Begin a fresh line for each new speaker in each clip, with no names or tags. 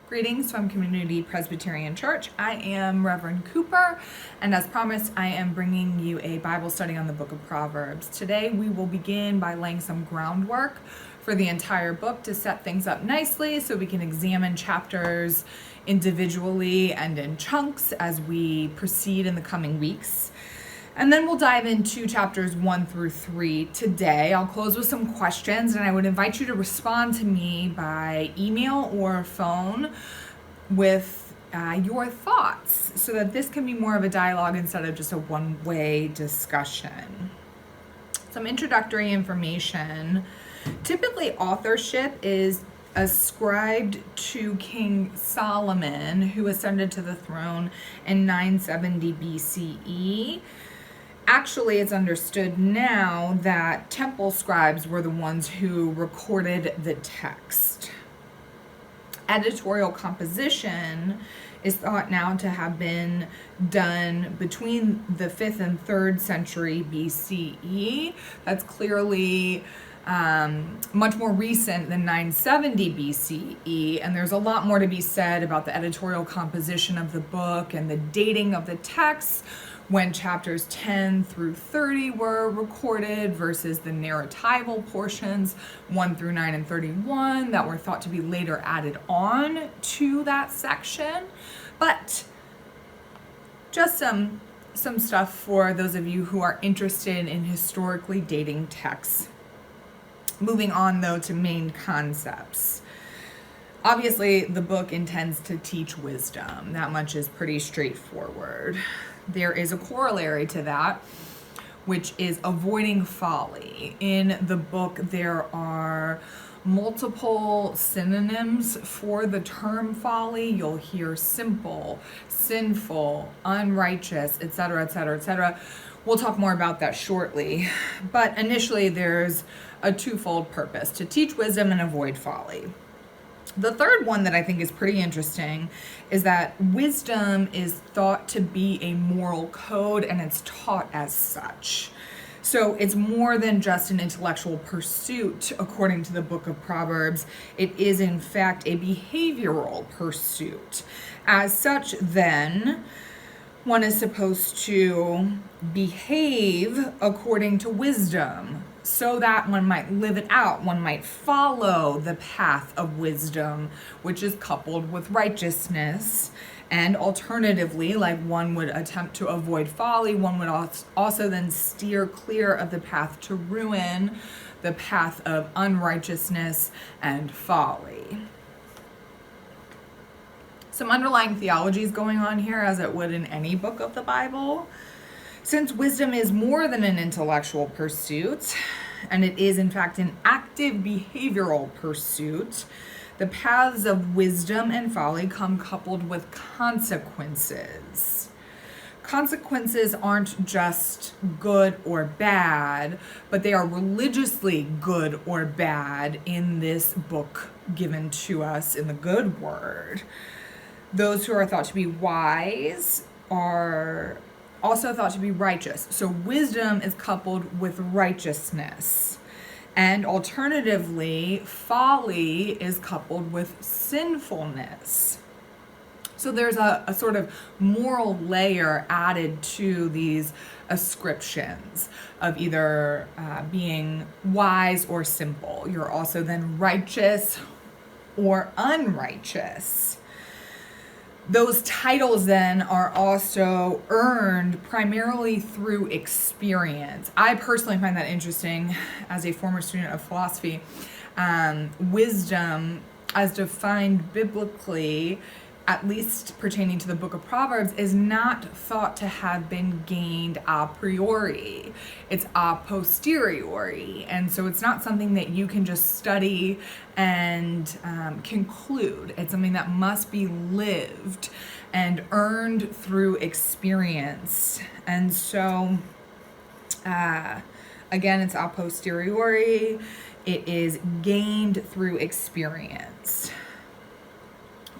Greetings from Community Presbyterian Church. I am Reverend Cooper, and as promised, I am bringing you a Bible study on the book of Proverbs. Today, we will begin by laying some groundwork for the entire book to set things up nicely so we can examine chapters individually and in chunks as we proceed in the coming weeks. And then we'll dive into chapters 1 through 3 today. I'll close with some questions, and I would invite you to respond to me by email or phone with your thoughts so that this can be more of a dialogue instead of just a one-way discussion. Some introductory information. Typically, authorship is ascribed to King Solomon, who ascended to the throne in 970 BCE. Actually, it's understood now that temple scribes were the ones who recorded the text. Editorial composition is thought now to have been done between the 5th and 3rd century BCE. That's clearly much more recent than 970 BCE, and there's a lot more to be said about the editorial composition of the book and the dating of the text, when chapters 10 through 30 were recorded versus the narratival portions 1 through 9 and 31 that were thought to be later added on to that section. But just some stuff for those of you who are interested in historically dating texts. Moving on though to main concepts. Obviously, the book intends to teach wisdom. That much is pretty straightforward. There is a corollary to that, which is avoiding folly. In the book, there are multiple synonyms for the term folly. You'll hear simple, sinful, unrighteous, etc., etc., etc. We'll talk more about that shortly. But initially, there's a twofold purpose: to teach wisdom and avoid folly. The third one that I think is pretty interesting is that wisdom is thought to be a moral code, and it's taught as such. So it's more than just an intellectual pursuit, according to the book of Proverbs. It is, in fact, a behavioral pursuit. As such, then, one is supposed to behave according to wisdom, so that one might live it out. One might follow the path of wisdom, which is coupled with righteousness. And alternatively, like one would attempt to avoid folly, one would also then steer clear of the path to ruin, the path of unrighteousness and folly. Some underlying theology is going on here, as it would in any book of the Bible. Since wisdom is more than an intellectual pursuit, and it is in fact an active behavioral pursuit, the paths of wisdom and folly come coupled with consequences. Consequences aren't just good or bad, but they are religiously good or bad in this book given to us in the good word. Those who are thought to be wise are also thought to be righteous. So wisdom is coupled with righteousness. And alternatively, folly is coupled with sinfulness. So there's a sort of moral layer added to these ascriptions of either being wise or simple. You're also then righteous or unrighteous. Those titles then are also earned primarily through experience. I personally find that interesting as a former student of philosophy. Wisdom, as defined biblically, at least pertaining to the book of Proverbs, is not thought to have been gained a priori. It's a posteriori. And so it's not something that you can just study and conclude. It's something that must be lived and earned through experience. And so, again, it's a posteriori. It is gained through experience.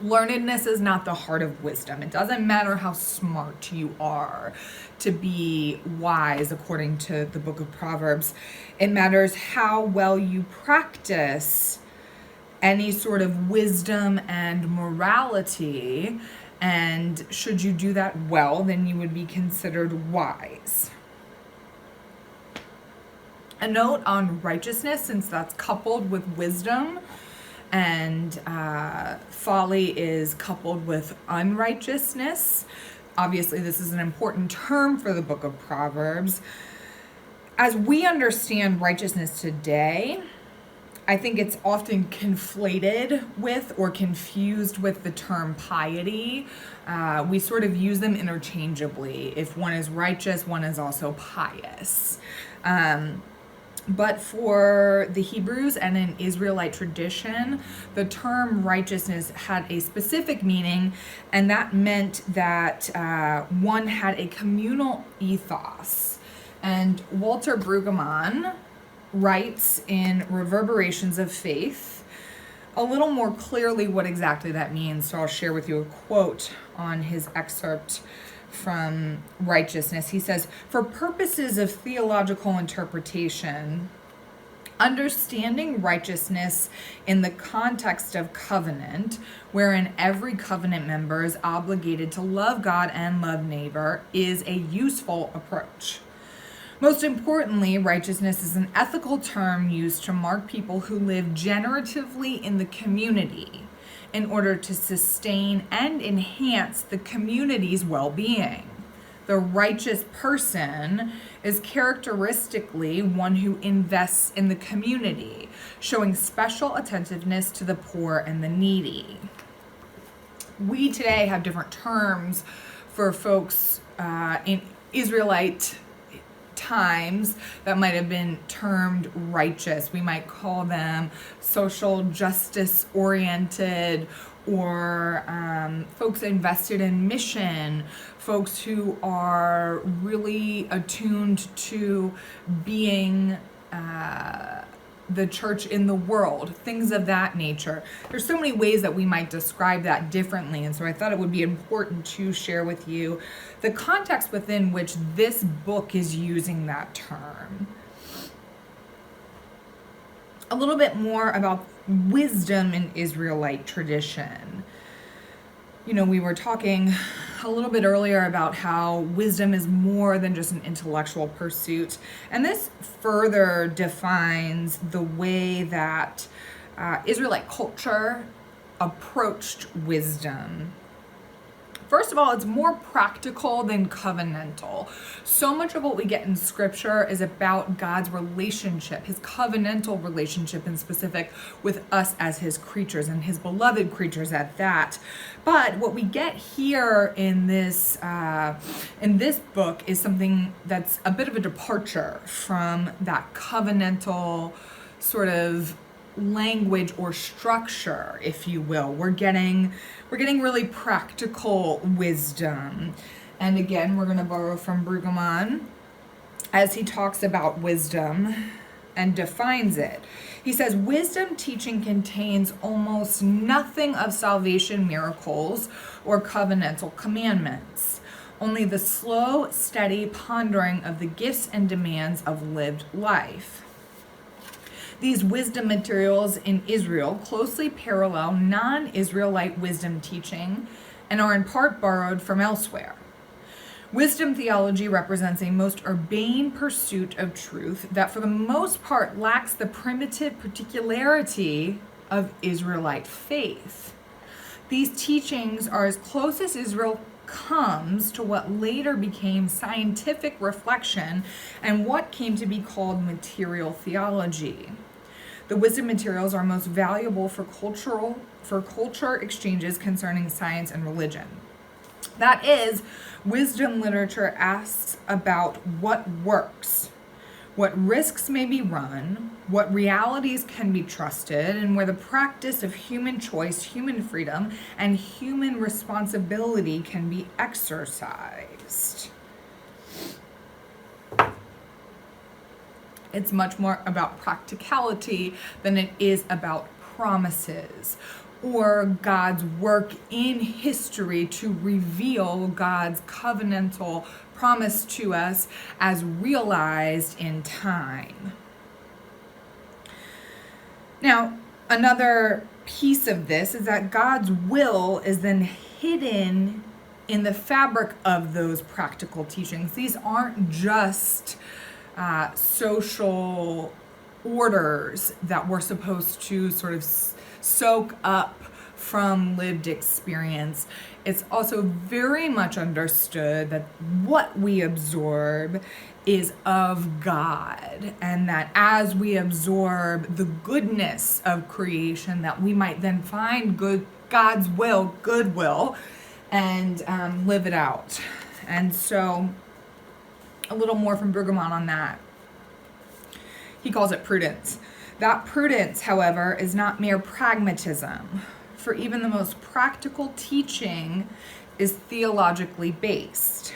Learnedness is not the heart of wisdom. It doesn't matter how smart you are to be wise, according to the book of Proverbs. It matters how well you practice any sort of wisdom and morality. And should you do that well, then you would be considered wise. A note on righteousness, since that's coupled with wisdom, and folly is coupled with unrighteousness. Obviously, this is an important term for the book of Proverbs. As we understand righteousness today, I think it's often conflated with or confused with the term piety. We sort of use them interchangeably. If one is righteous, one is also pious. But for the Hebrews and in Israelite tradition, the term righteousness had a specific meaning, and that meant that one had a communal ethos. And Walter Brueggemann writes in Reverberations of Faith a little more clearly what exactly that means. So I'll share with you a quote on his excerpt from Righteousness. He says, "For purposes of theological interpretation, understanding righteousness in the context of covenant, wherein every covenant member is obligated to love God and love neighbor, is a useful approach. Most importantly, righteousness is an ethical term used to mark people who live generatively in the community in order to sustain and enhance the community's well-being. The righteous person is characteristically one who invests in the community, showing special attentiveness to the poor and the needy." We today have different terms for folks in Israelite times that might have been termed righteous. We might call them social justice oriented, or folks invested in mission, folks who are really attuned to being the church in the world, things of that nature. There's so many ways that we might describe that differently, and so I thought it would be important to share with you the context within which this book is using that term. A little bit more about wisdom in Israelite tradition. You know, we were talking a little bit earlier about how wisdom is more than just an intellectual pursuit. And this further defines the way that Israelite culture approached wisdom. First of all, it's more practical than covenantal. So much of what we get in scripture is about God's relationship, his covenantal relationship in specific with us as his creatures and his beloved creatures at that. But what we get here in this book is something that's a bit of a departure from that covenantal sort of language or structure, if you will. We're getting really practical wisdom. And again, we're going to borrow from Brueggemann as he talks about wisdom and defines it. He says, wisdom teaching contains almost nothing of salvation miracles or covenantal commandments, only the slow, steady pondering of the gifts and demands of lived life. These wisdom materials in Israel closely parallel non-Israelite wisdom teaching and are in part borrowed from elsewhere. Wisdom theology represents a most urbane pursuit of truth that for the most part lacks the primitive particularity of Israelite faith. These teachings are as close as Israel comes to what later became scientific reflection and what came to be called material theology. The wisdom materials are most valuable for culture exchanges concerning science and religion. That is, wisdom literature asks about what works, what risks may be run, what realities can be trusted, and where the practice of human choice, human freedom, and human responsibility can be exercised. It's much more about practicality than it is about promises or God's work in history to reveal God's covenantal promise to us as realized in time. Now, Another piece of this is that God's will is then hidden in the fabric of those practical teachings. These aren't just social orders that we're supposed to sort of soak up from lived experience. It's also very much understood that what we absorb is of God, and that as we absorb the goodness of creation, that we might then find God's will, goodwill, and live it out. And so a little more from Bergamot on that. He calls it prudence. That prudence, however, is not mere pragmatism, for even the most practical teaching is theologically based.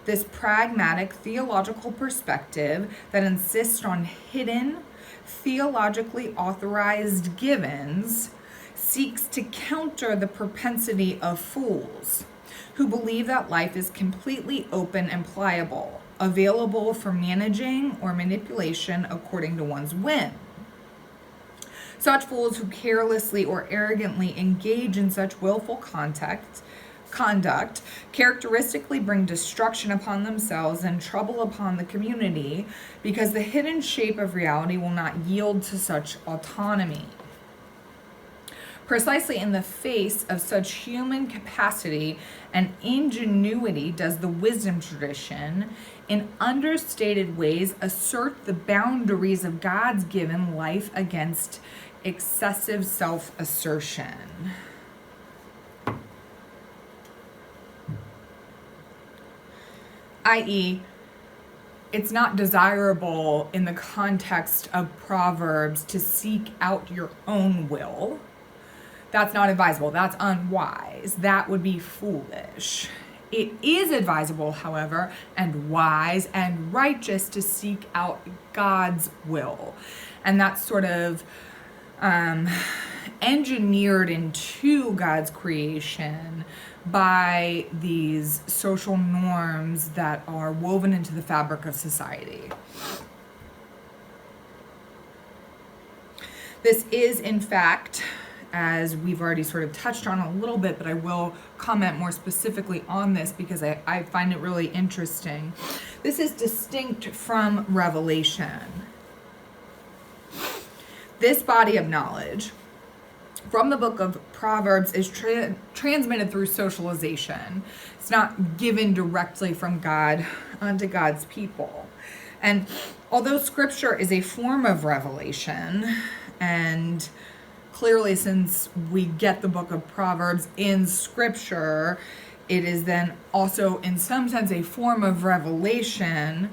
This pragmatic theological perspective that insists on hidden, theologically authorized givens seeks to counter the propensity of fools who believe that life is completely open and pliable, available for managing or manipulation according to one's whim. Such fools who carelessly or arrogantly engage in such willful conduct characteristically bring destruction upon themselves and trouble upon the community, because the hidden shape of reality will not yield to such autonomy. Precisely in the face of such human capacity and ingenuity does the wisdom tradition, in understated ways, assert the boundaries of God's given life against excessive self-assertion. I.e., it's not desirable in the context of Proverbs to seek out your own will. That's not advisable. That's unwise. That would be foolish. It is advisable, however, and wise and righteous to seek out God's will. And that's sort of engineered into God's creation by these social norms that are woven into the fabric of society. This is, in fact, as we've already sort of touched on a little bit, but I will comment more specifically on this because I find it really interesting. This is distinct from Revelation. This body of knowledge from the book of Proverbs is transmitted through socialization. It's not given directly from God unto God's people. And although scripture is a form of revelation, and clearly since we get the book of Proverbs in scripture, it is then also in some sense a form of revelation,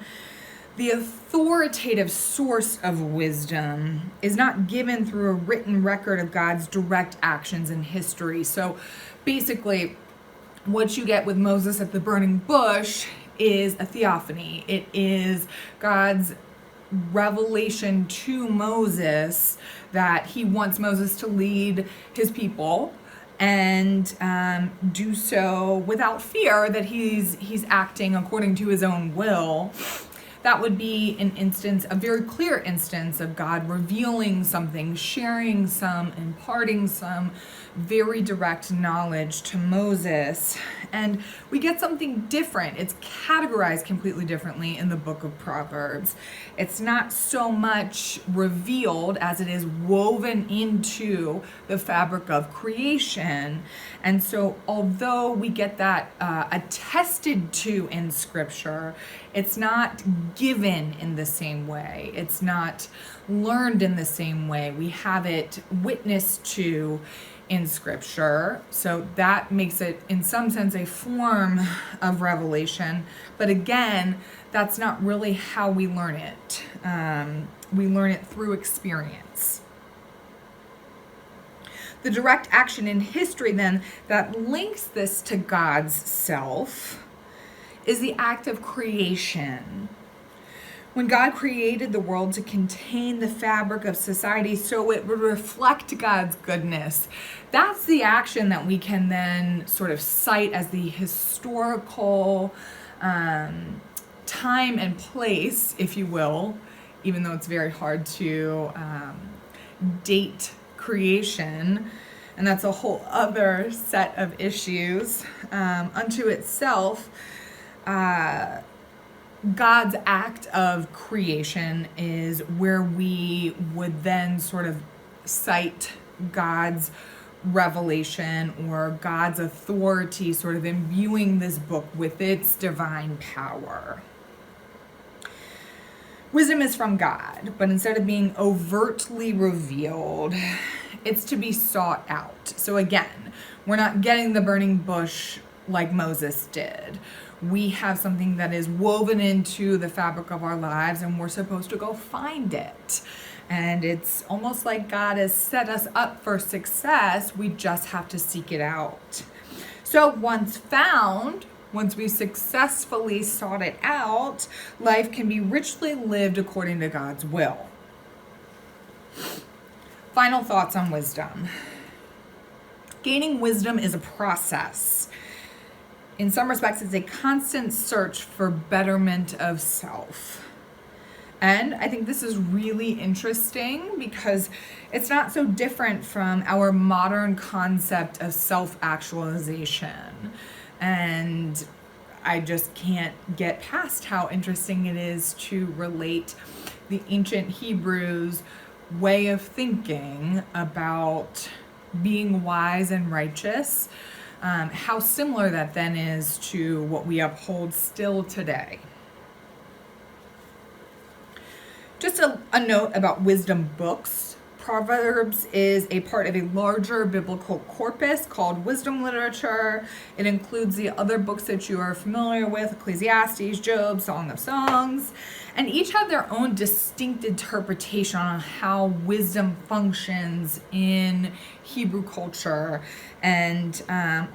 the authoritative source of wisdom is not given through a written record of God's direct actions in history. So basically, what you get with Moses at the burning bush is a theophany. It is God's revelation to Moses that he wants Moses to lead his people and do so without fear that he's acting according to his own will. That would be an instance, a very clear instance of God revealing something, sharing some, imparting some very direct knowledge to Moses. And we get something different. It's categorized completely differently in the book of Proverbs. It's not so much revealed as it is woven into the fabric of creation. And so although we get that attested to in scripture, it's not given in the same way. It's not learned in the same way. We have it witnessed to in scripture. So that makes it in some sense a form of revelation. But again, that's not really how we learn it. We learn it through experience. The direct action in history then that links this to God's self is the act of creation. When God created the world to contain the fabric of society so it would reflect God's goodness, that's the action that we can then sort of cite as the historical time and place, if you will, even though it's very hard to date creation, and that's a whole other set of issues unto itself. God's act of creation is where we would then sort of cite God's revelation or God's authority, sort of imbuing this book with its divine power. Wisdom is from God, but instead of being overtly revealed, it's to be sought out. So again, we're not getting the burning bush like Moses did. We have something that is woven into the fabric of our lives, and we're supposed to go find it. And it's almost like God has set us up for success. We just have to seek it out. So once found, once we successfully sought it out, life can be richly lived according to God's will. Final thoughts on wisdom. Gaining wisdom is a process. In some respects, it's a constant search for betterment of self. And I think this is really interesting because it's not so different from our modern concept of self-actualization. And I just can't get past how interesting it is to relate the ancient Hebrews' way of thinking about being wise and righteous, how similar that then is to what we uphold still today. Just a note about wisdom books. Proverbs is a part of a larger biblical corpus called wisdom literature. It includes the other books that you are familiar with, Ecclesiastes, Job, Song of Songs, and each have their own distinct interpretation on how wisdom functions in Hebrew culture. And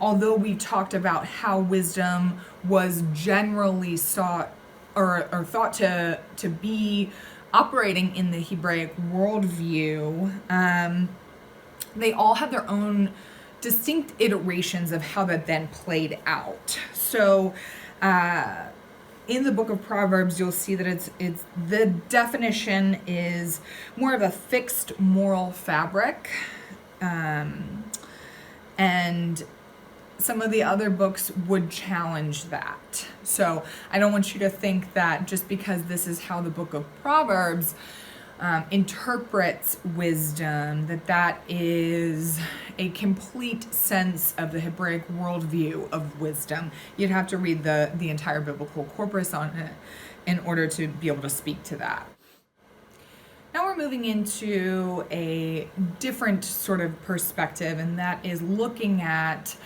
although we talked about how wisdom was generally sought or thought to be operating in the Hebraic worldview, they all have their own distinct iterations of how that then played out. So in the book of Proverbs, you'll see that it's the definition is more of a fixed moral fabric, and some of the other books would challenge that. So I don't want you to think that just because this is how the book of Proverbs interprets wisdom, that is a complete sense of the Hebraic worldview of wisdom. You'd have to read the entire biblical corpus on it in order to be able to speak to that. Now we're moving into a different sort of perspective, and that is looking at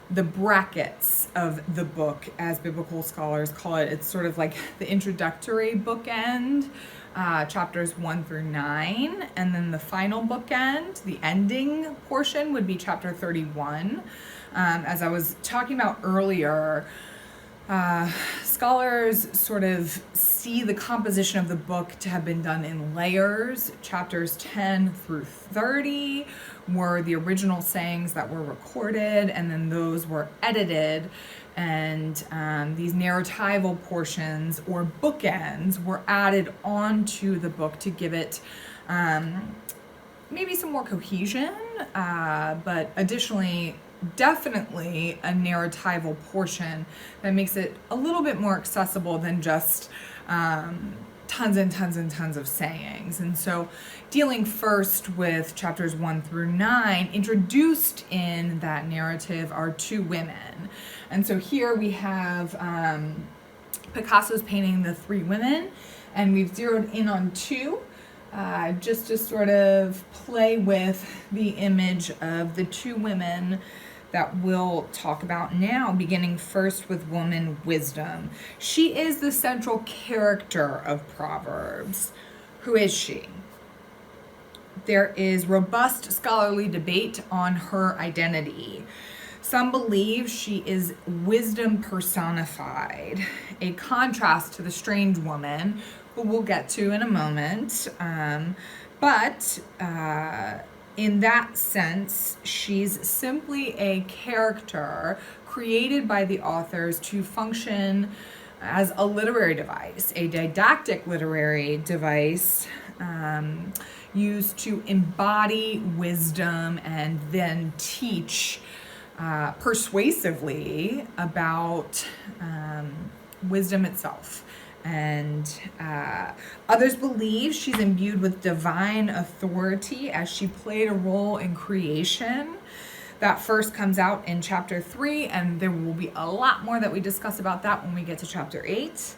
the brackets of the book, as biblical scholars call it. It's sort of like the introductory bookend, chapters 1 through 9, and then the final bookend, the ending portion, would be chapter 31. As I was talking about earlier, scholars sort of see the composition of the book to have been done in layers. Chapters 10 through 30 were the original sayings that were recorded, and then those were edited, and these narratival portions or bookends were added onto the book to give it maybe some more cohesion, but additionally definitely a narratival portion that makes it a little bit more accessible than just tons and tons and tons of sayings. And so dealing first with chapters 1 through 9, introduced in that narrative are two women. And so here we have Picasso's painting The Three Women, and we've zeroed in on two just to sort of play with the image of the two women that we'll talk about now, beginning first with woman wisdom. She is the central character of Proverbs. Who is she? There is robust scholarly debate on her identity. Some believe she is wisdom personified, a contrast to the strange woman, who we'll get to in a moment. But in that sense, she's simply a character created by the authors to function as a literary device, a didactic literary device used to embody wisdom and then teach persuasively about wisdom itself. And others believe she's imbued with divine authority as she played a role in creation. That first comes out in chapter 3, and there will be a lot more that we discuss about that when we get to chapter 8.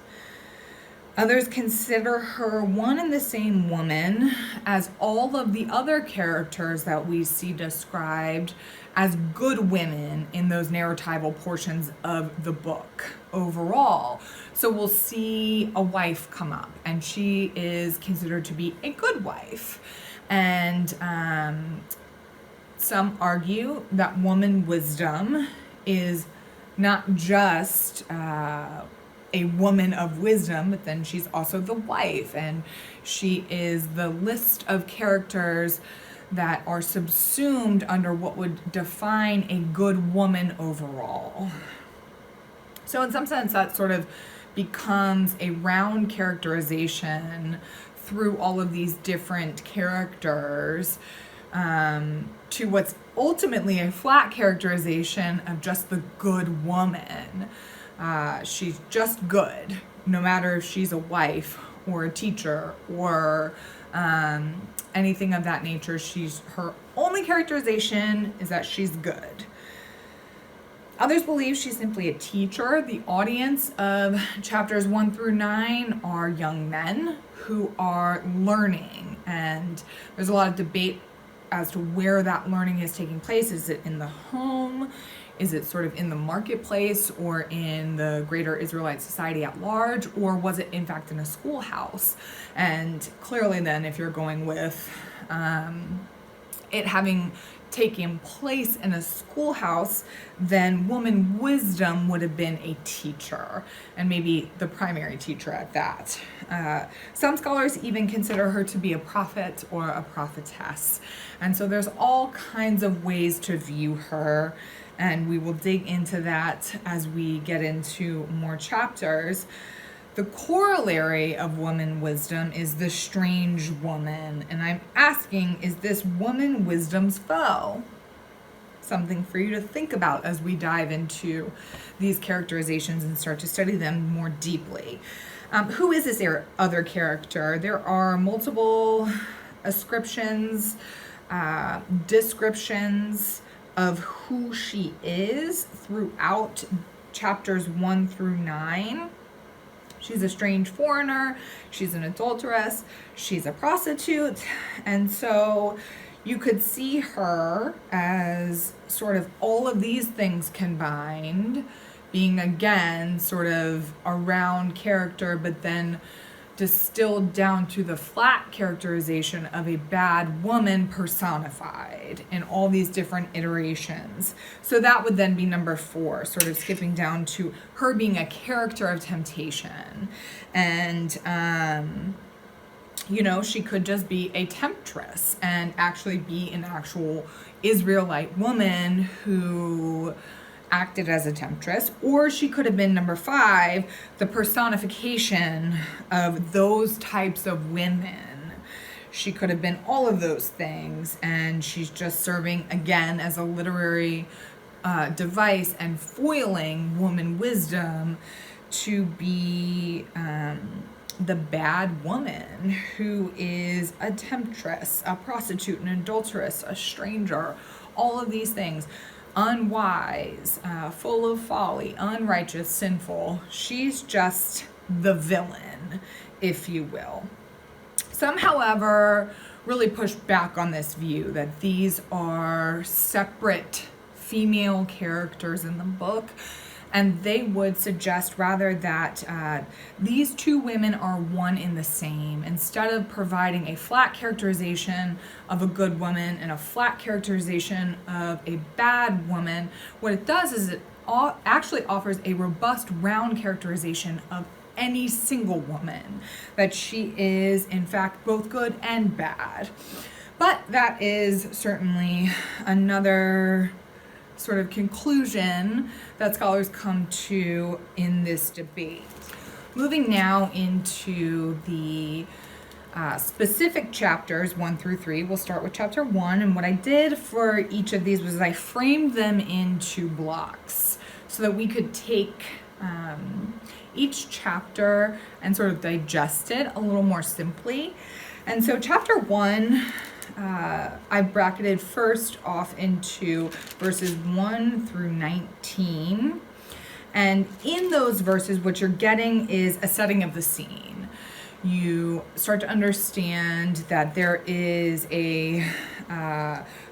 Others consider her one and the same woman as all of the other characters that we see described as good women in those narratival portions of the book overall. So we'll see a wife come up, and she is considered to be a good wife. And some argue that woman wisdom is not just a woman of wisdom, but then she's also the wife, and she is the list of characters that are subsumed under what would define a good woman overall. So in some sense, that sort of becomes a round characterization through all of these different characters to what's ultimately a flat characterization of just the good woman. She's just good, no matter if she's a wife or a teacher or anything of that nature. Her only characterization is that she's good. Others believe she's simply a teacher. The audience of chapters 1 through 9 are young men who are learning, and there's a lot of debate as to where that learning is taking place. Is it in the home? Is it sort of in the marketplace or in the greater Israelite society at large? Or was it in fact in a schoolhouse? And clearly then, if you're going with it having taken place in a schoolhouse, then woman wisdom would have been a teacher, and maybe the primary teacher at that. Some scholars even consider her to be a prophet or a prophetess. And so there's all kinds of ways to view her, and we will dig into that as we get into more chapters. The corollary of woman wisdom is the strange woman, and I'm asking, is this woman wisdom's foe? Something for you to think about as we dive into these characterizations and start to study them more deeply. Who is this other character? There are multiple ascriptions, descriptions of who she is throughout chapters 1 through 9. She's a strange foreigner, she's an adulteress, she's a prostitute, and so you could see her as sort of all of these things combined, being again sort of a round character, but then distilled down to the flat characterization of a bad woman personified in all these different iterations. So that would then be number 4, sort of skipping down to her being a character of temptation. And, she could just be a temptress and actually be an actual Israelite woman who acted as a temptress, or she could have been number 5, the personification of those types of women. She could have been all of those things, and she's just serving again as a literary device and foiling woman wisdom to be the bad woman who is a temptress, a prostitute, an adulteress, a stranger, all of these things. Unwise, full of folly, unrighteous, sinful. She's just the villain, if you will. Some, however, really push back on this view that these are separate female characters in the book, and they would suggest rather that these two women are one in the same. Instead of providing a flat characterization of a good woman and a flat characterization of a bad woman, what it does is it actually offers a robust round characterization of any single woman, that she is in fact both good and bad. But that is certainly another sort of conclusion that scholars come to in this debate. Moving now into the specific chapters 1 through 3. We'll start with chapter 1, and what I did for each of these was I framed them into blocks so that we could take each chapter and sort of digest it a little more simply. And so chapter 1, I bracketed first off into verses 1 through 19. And in those verses, what you're getting is a setting of the scene. You start to understand that there is a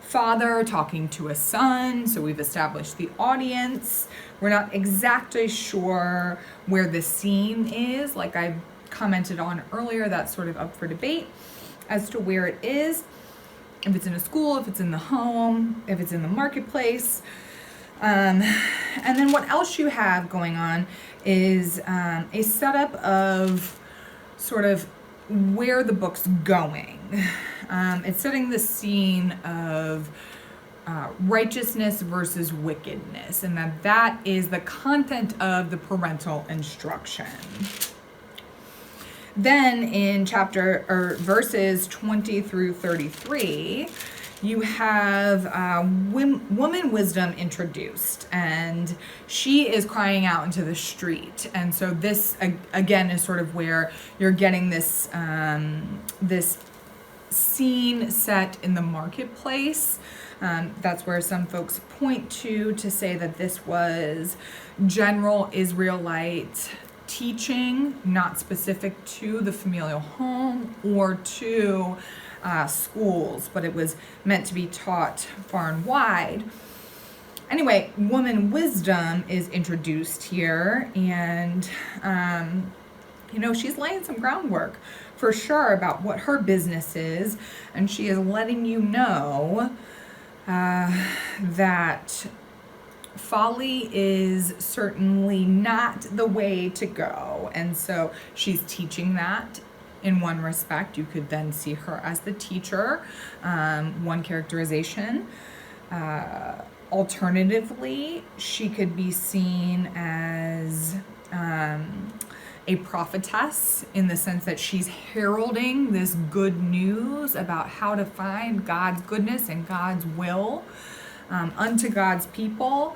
father talking to a son, so we've established the audience. We're not exactly sure where the scene is, like I commented on earlier. That's sort of up for debate as to where it is. If it's in a school, if it's in the home, if it's in the marketplace. And then what else you have going on is a setup of sort of where the book's going. It's setting the scene of righteousness versus wickedness, and that is the content of the parental instruction. Then in verses 20 through 33, you have woman wisdom introduced, and she is crying out into the street. And so this again is sort of where you're getting this this scene set in the marketplace. That's where some folks point to say that this was general Israelite teaching, not specific to the familial home or to schools, but it was meant to be taught far and wide. Anyway, woman wisdom is introduced here, and she's laying some groundwork for sure about what her business is, and she is letting you know that folly is certainly not the way to go. And so she's teaching that in one respect. You could then see her as the teacher, one characterization. Alternatively, she could be seen as a prophetess, in the sense that she's heralding this good news about how to find God's goodness and God's will unto God's people.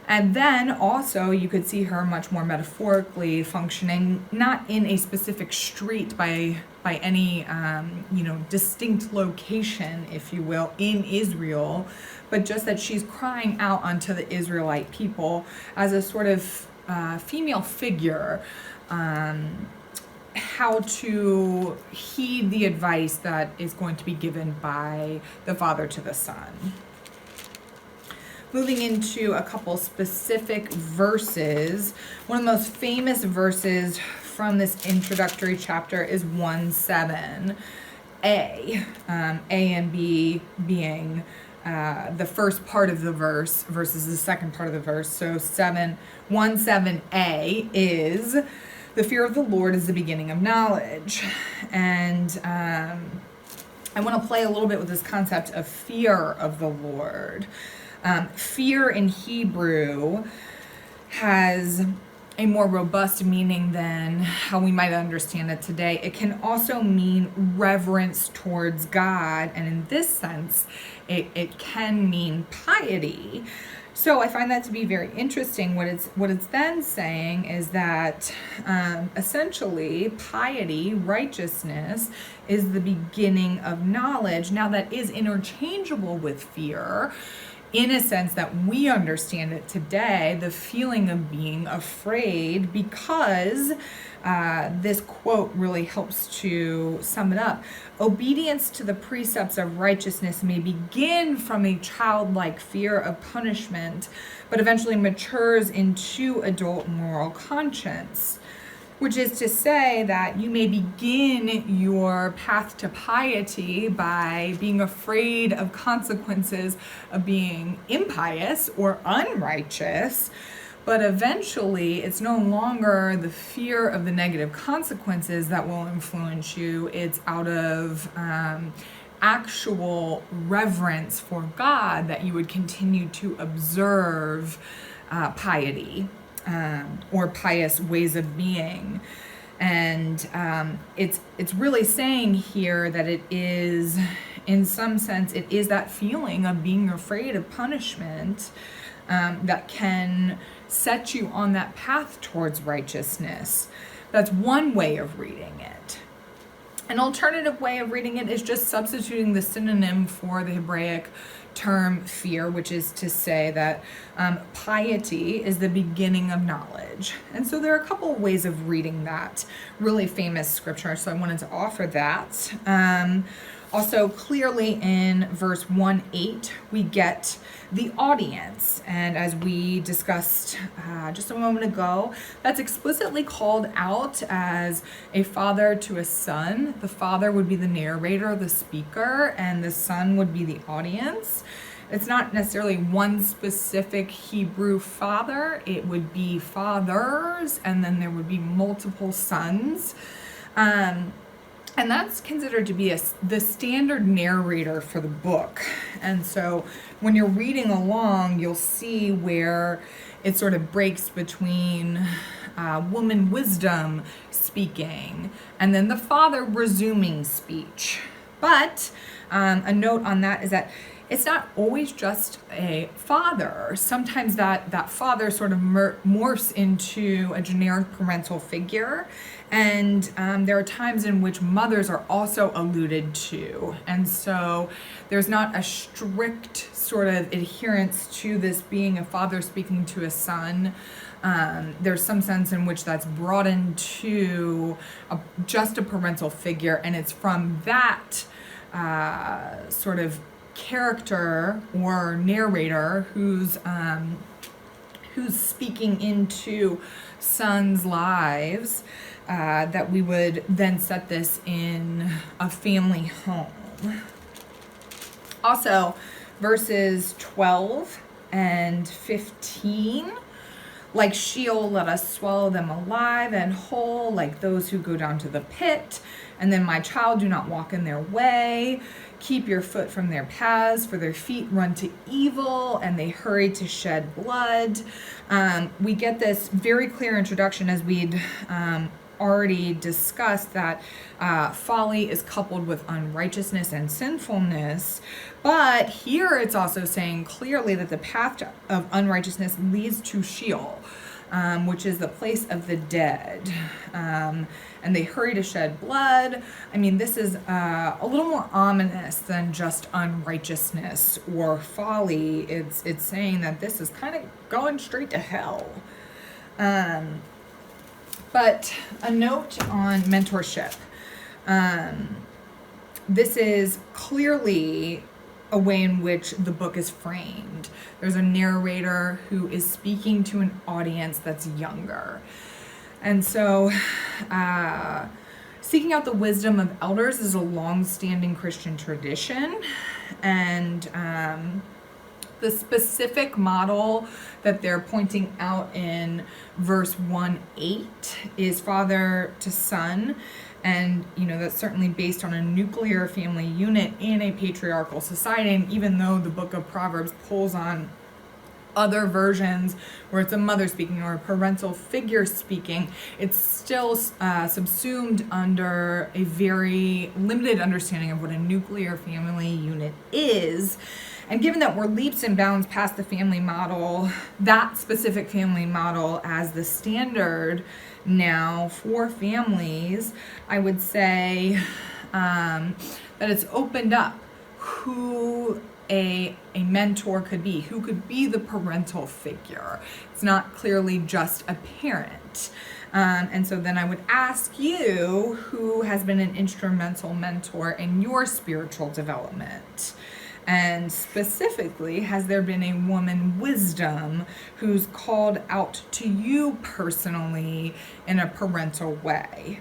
And then also you could see her much more metaphorically functioning, not in a specific street by any distinct location, if you will, in Israel, but just that she's crying out unto the Israelite people as a sort of female figure, how to heed the advice that is going to be given by the father to the son. Moving into a couple specific verses, one of the most famous verses from this introductory chapter is 1:7. A and B being the first part of the verse versus the second part of the verse. So 1:7a is, the fear of the Lord is the beginning of knowledge. And I want to play a little bit with this concept of fear of the Lord. Fear in Hebrew has a more robust meaning than how we might understand it today. It can also mean reverence towards God, and in this sense, it can mean piety. So I find that to be very interesting. What it's then saying is that essentially piety, righteousness, is the beginning of knowledge. Now that is interchangeable with fear, in a sense that we understand it today, the feeling of being afraid, because this quote really helps to sum it up. Obedience to the precepts of righteousness may begin from a childlike fear of punishment, but eventually matures into adult moral conscience. Which is to say that you may begin your path to piety by being afraid of consequences of being impious or unrighteous, but eventually it's no longer the fear of the negative consequences that will influence you. It's out of actual reverence for God that you would continue to observe piety. Or pious ways of being. And it's really saying here that it is, in some sense, it is that feeling of being afraid of punishment that can set you on that path towards righteousness. That's one way of reading it. An alternative way of reading it is just substituting the synonym for the Hebraic term fear, which is to say that piety is the beginning of knowledge. And so there are a couple of ways of reading that really famous scripture, so I wanted to offer that. Also, clearly in verse 1:8, we get the audience. And as we discussed just a moment ago, that's explicitly called out as a father to a son. The father would be the narrator, the speaker, and the son would be the audience. It's not necessarily one specific Hebrew father. It would be fathers, and then there would be multiple sons. And that's considered to be the standard narrator for the book. And so when you're reading along, you'll see where it sort of breaks between woman wisdom speaking and then the father resuming speech. But a note on that is that it's not always just a father. Sometimes that father sort of morphs into a generic parental figure. And there are times in which mothers are also alluded to. And so there's not a strict sort of adherence to this being a father speaking to a son. There's some sense in which that's brought into just a parental figure. And it's from that sort of character or narrator who's speaking into sons' lives that we would then set this in a family home. Also, verses 12 and 15, like Sheol, let us swallow them alive and whole, like those who go down to the pit. And then, my child, do not walk in their way. Keep your foot from their paths, for their feet run to evil, and they hurry to shed blood. We get this very clear introduction, as we'd already discussed, that folly is coupled with unrighteousness and sinfulness. But here it's also saying clearly that the path of unrighteousness leads to Sheol, which is the place of the dead. And they hurry to shed blood. I mean, this is a little more ominous than just unrighteousness or folly. It's saying that this is kind of going straight to hell. But a note on mentorship. This is clearly a way in which the book is framed. There's a narrator who is speaking to an audience that's younger. And so seeking out the wisdom of elders is a long-standing Christian tradition. And the specific model that they're pointing out in verse 1:8 is father to son. And, that's certainly based on a nuclear family unit in a patriarchal society. And even though the book of Proverbs pulls on other versions where it's a mother speaking or a parental figure speaking, it's still subsumed under a very limited understanding of what a nuclear family unit is. And given that we're leaps and bounds past the family model, that specific family model as the standard now for families, I would say that it's opened up who a mentor could be, who could be the parental figure. It's not clearly just a parent. And so then I would ask you, who has been an instrumental mentor in your spiritual development? And specifically, has there been a woman wisdom who's called out to you personally in a parental way?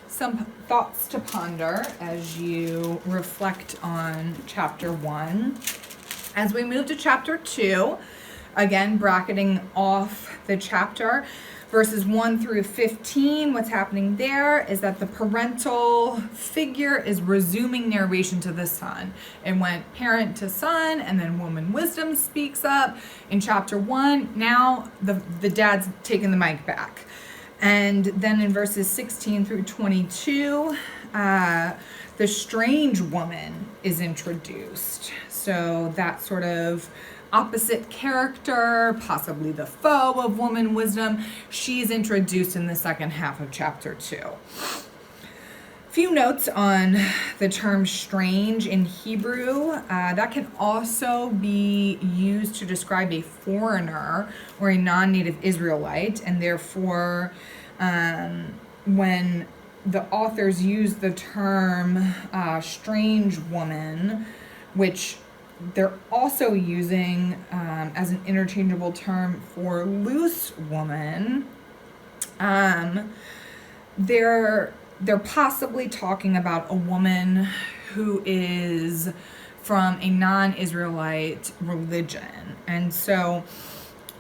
Some thoughts to ponder as you reflect on chapter 1. As we move to chapter 2, again, bracketing off the chapter, verses 1 through 15, what's happening there is that the parental figure is resuming narration to the son. It went parent to son, and then woman wisdom speaks up. In chapter 1, now the dad's taking the mic back. And then in verses 16 through 22, the strange woman is introduced. So that sort of opposite character, possibly the foe of woman wisdom, she's introduced in the second half of chapter 2. Few notes on the term strange in Hebrew. That can also be used to describe a foreigner or a non-native Israelite, and therefore when the authors use the term strange woman, which they're also using as an interchangeable term for loose woman, they're possibly talking about a woman who is from a non-Israelite religion. And so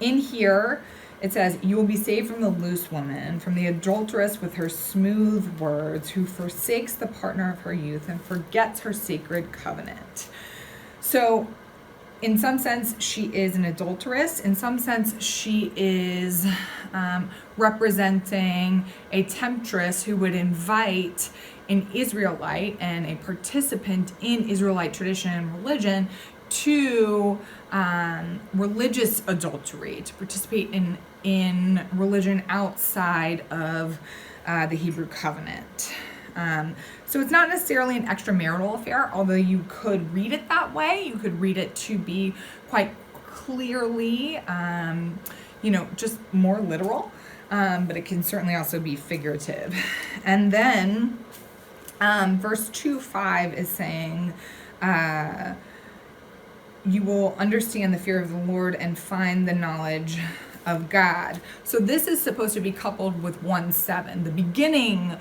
in here, it says, "You will be saved from the loose woman, from the adulteress with her smooth words, who forsakes the partner of her youth and forgets her sacred covenant." So in some sense, she is an adulteress. In some sense, she is representing a temptress who would invite an Israelite and a participant in Israelite tradition and religion to religious adultery, to participate in religion outside of the Hebrew covenant. So it's not necessarily an extramarital affair, although you could read it that way. You could read it to be quite clearly, just more literal, but it can certainly also be figurative. And then verse 2:5 is saying, "You will understand the fear of the Lord and find the knowledge of God." So this is supposed to be coupled with 1:7. The beginning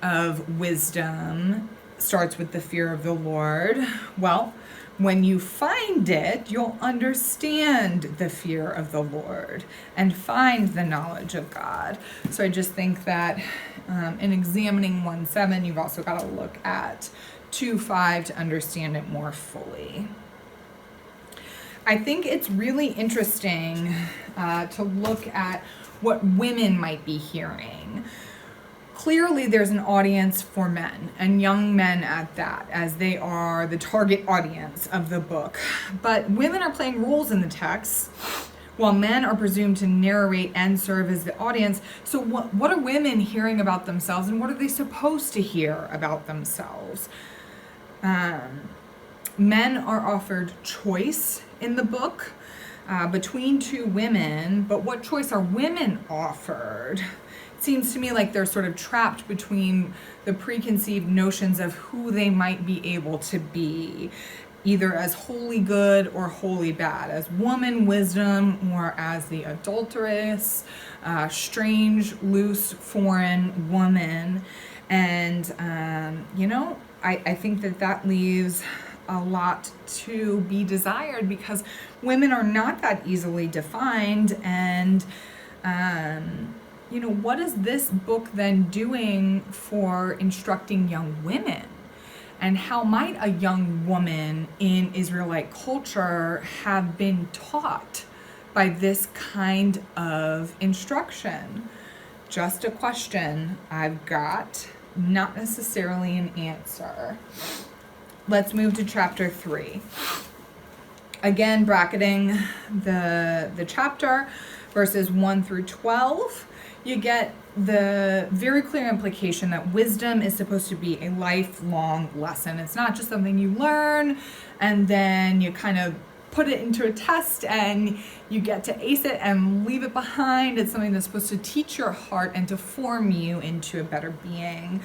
of wisdom starts with the fear of the Lord. Well, when you find it, you'll understand the fear of the Lord and find the knowledge of God. So I just think that in examining 1:7, you've also got to look at 2:5 to understand it more fully. I think it's really interesting to look at what women might be hearing. Clearly, there's an audience for men, and young men at that, as they are the target audience of the book. But women are playing roles in the text, while men are presumed to narrate and serve as the audience. So what are women hearing about themselves, and what are they supposed to hear about themselves? Men are offered choice in the book between two women, but what choice are women offered? Seems to me like they're sort of trapped between the preconceived notions of who they might be able to be, either as wholly good or wholly bad, as woman wisdom or as the adulteress, strange, loose, foreign woman. And, I think that leaves a lot to be desired, because women are not that easily defined. And, what is this book then doing for instructing young women? And how might a young woman in Israelite culture have been taught by this kind of instruction? Just a question I've got, not necessarily an answer. Let's move to chapter 3. Again, bracketing the chapter, verses 1 through 12. You get the very clear implication that wisdom is supposed to be a lifelong lesson. It's not just something you learn and then you kind of put it into a test and you get to ace it and leave it behind. It's something that's supposed to teach your heart and to form you into a better being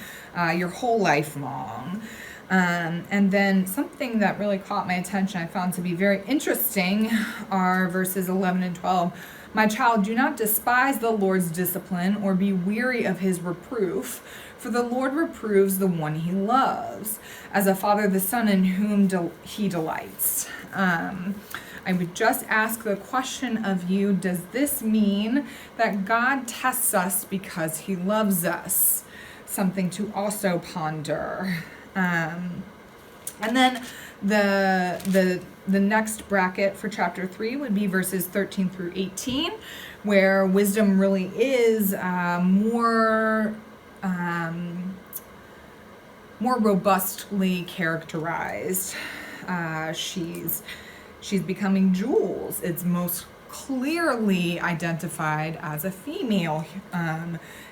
your whole life long. And then something that really caught my attention, I found to be very interesting, are verses 11 and 12. "My child, do not despise the Lord's discipline or be weary of his reproof, for the Lord reproves the one he loves, as a father the son in whom he delights." I would just ask the question of you, does this mean that God tests us because he loves us? Something to also ponder. And then the next bracket for chapter 3 would be verses 13 through 18, where wisdom really is more robustly characterized. She's becoming Jules. It's most clearly identified as a female.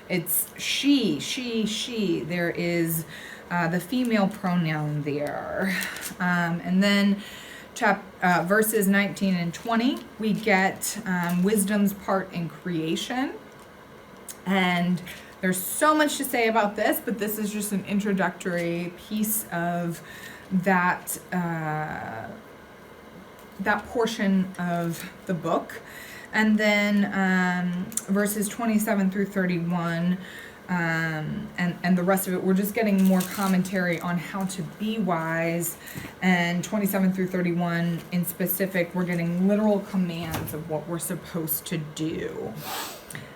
It's she. There is the female pronoun there. And then verses 19 and 20, we get wisdom's part in creation. And there's so much to say about this, but this is just an introductory piece of that portion of the book. And then verses 27 through 31, and the rest of it, we're just getting more commentary on how to be wise. And 27 through 31 in specific, we're getting literal commands of what we're supposed to do.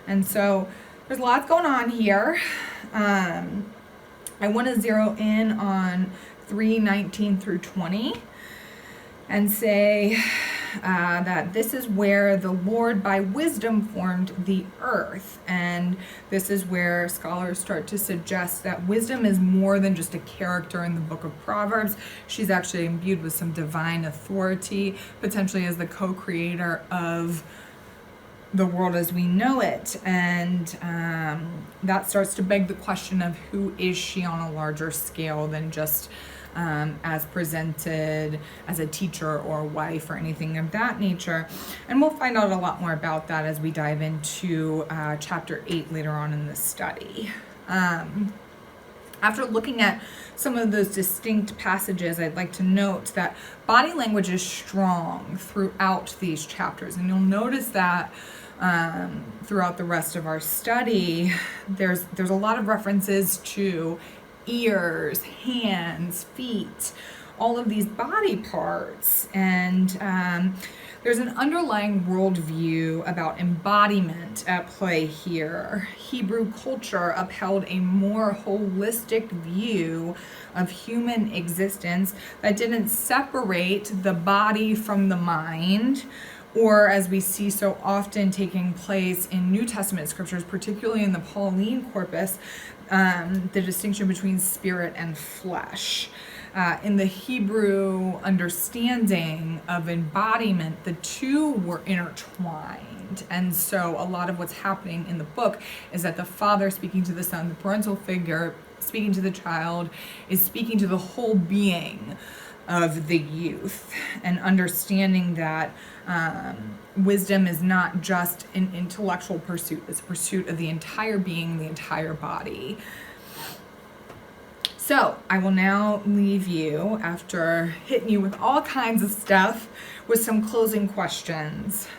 And so there's lots going on here. I want to zero in on 3:19 through 20 and say that this is where the Lord by wisdom formed the earth. And this is where scholars start to suggest that wisdom is more than just a character in the book of Proverbs. She's actually imbued with some divine authority, potentially as the co-creator of the world as we know it. And that starts to beg the question of who is she on a larger scale than just as presented as a teacher or a wife or anything of that nature. And we'll find out a lot more about that as we dive into chapter 8 later on in the study. After looking at some of those distinct passages, I'd like to note that body language is strong throughout these chapters. And you'll notice that throughout the rest of our study, there's a lot of references to ears, hands, feet, all of these body parts. And there's an underlying worldview about embodiment at play here. Hebrew culture upheld a more holistic view of human existence that didn't separate the body from the mind, or as we see so often taking place in New Testament scriptures, particularly in the Pauline corpus, the distinction between spirit and flesh. In the Hebrew understanding of embodiment, the two were intertwined. And so a lot of what's happening in the book is that the father speaking to the son, the parental figure speaking to the child, is speaking to the whole being of the youth, and understanding that wisdom is not just an intellectual pursuit, it's a pursuit of the entire being, the entire body. So I will now leave you, after hitting you with all kinds of stuff, with some closing questions.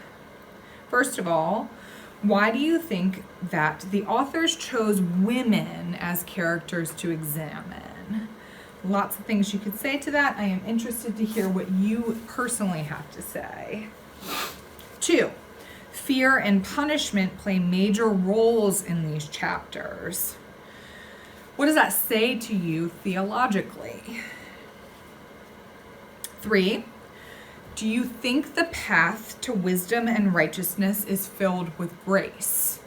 First of all, why do you think that the authors chose women as characters to examine? Lots of things you could say to that. I am interested to hear what you personally have to say. 2, fear and punishment play major roles in these chapters. What does that say to you theologically? 3, do you think the path to wisdom and righteousness is filled with grace?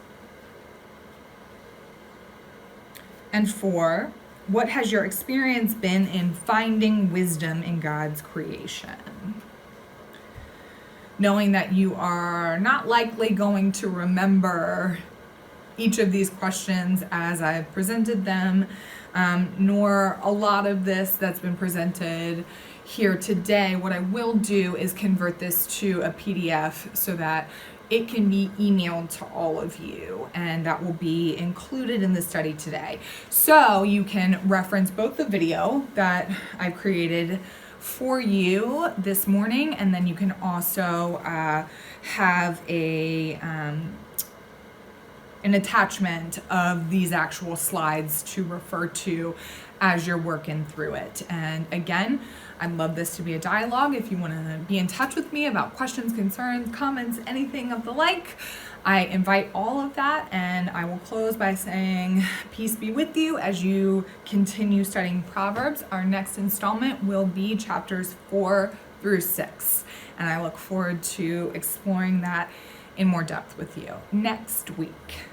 And 4, what has your experience been in finding wisdom in God's creation? Knowing that you are not likely going to remember each of these questions as I've presented them, nor a lot of this that's been presented here today, what I will do is convert this to a PDF so that it can be emailed to all of you, and that will be included in the study today. So you can reference both the video that I've created for you this morning, and then you can also have an attachment of these actual slides to refer to as you're working through it. And again, I'd love this to be a dialogue. If you want to be in touch with me about questions, concerns, comments, anything of the like, I invite all of that. And I will close by saying peace be with you as you continue studying Proverbs. Our next installment will be chapters 4 through 6. And I look forward to exploring that in more depth with you next week.